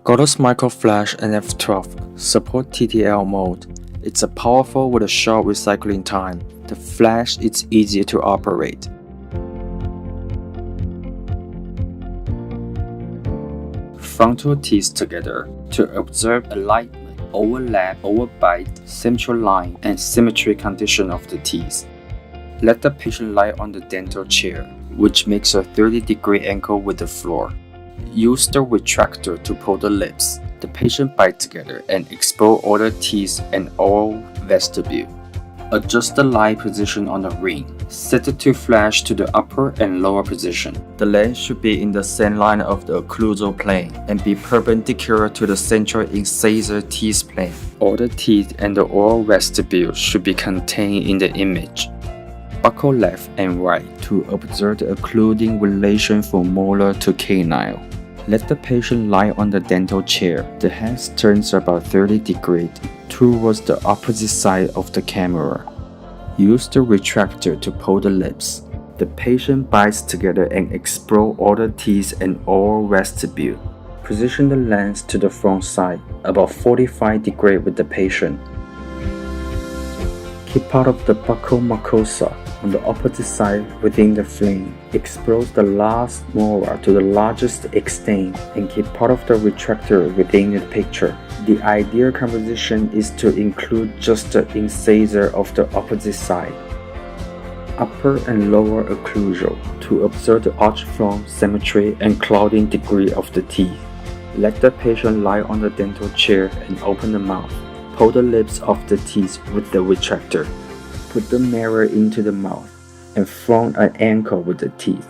Godox Micro Flash MF12 support TTL mode. It's a powerful with a short recycling time. The flash is easier to operate. Frontal teeth together to observe alignment, overlap, overbite, central line, and symmetry condition of the teeth. Let the patient lie on the dental chair, which makes a 30-degree angle with the floor. Use the retractor to pull the lips. The patient bite together and expose all the teeth and oral vestibule. Adjust the lie position on the ring. Set the tooth flash to the upper and lower position. The lens should be in the same line of the occlusal plane and be perpendicular to the central incisor teeth plane. All the teeth and the oral vestibule should be contained in the image. Buckle left and right to observe the occluding relation from molar to canine. Let the patient lie on the dental chair. The head turns about 30 degrees towards the opposite side of the camera. Use the retractor to pull the lips. The patient bites together and expose all the teeth and oral vestibule. Position the lens to the front side, about 45 degrees with the patient. Keep part of the buccal mucosa on the opposite side within the frame. Expose the last molar to the largest extent and keep part of the retractor within the picture. The ideal composition is to include just the incisor of the opposite side. Upper and lower occlusal to observe the arch form, symmetry, and clouding degree of the teeth. Let the patient lie on the dental chair and open the mouth. Pull the lips off the teeth with the retractor. Put the mirror into the mouth and form an angle with the teeth.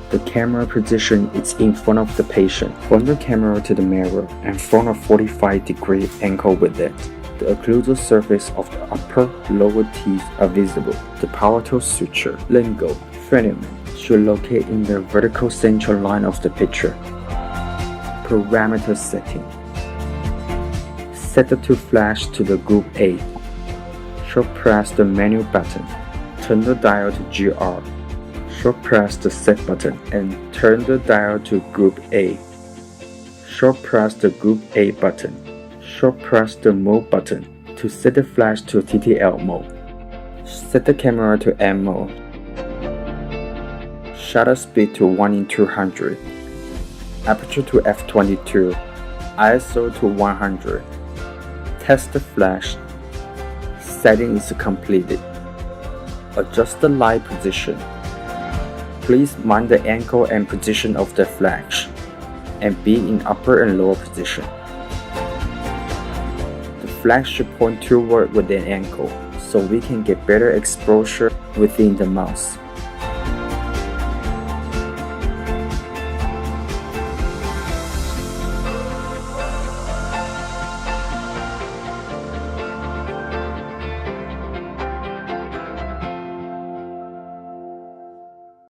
The camera position is in front of the patient. Point the camera to the mirror and form a 45-degree angle with it. The occlusal surface of the upper, lower teeth are visible. The palatal suture, lingual, filament should locate in the vertical central line of the picture. Parameter setting. Set the tooth flash to the group A. Short press the menu button. Turn the dial to GR. Short press the set button and turn the dial to group A. Short press the group A button. Short press the mode button to set the flash to TTL mode. Set the camera to M mode. Shutter speed to 1 in 200. Aperture to f22. ISO to 100. Test the flash. Setting is completed. Adjust the light position. Please mind the angle and position of the flash and be in upper and lower position. The flash should point toward with an angle so we can get better exposure within the mouse.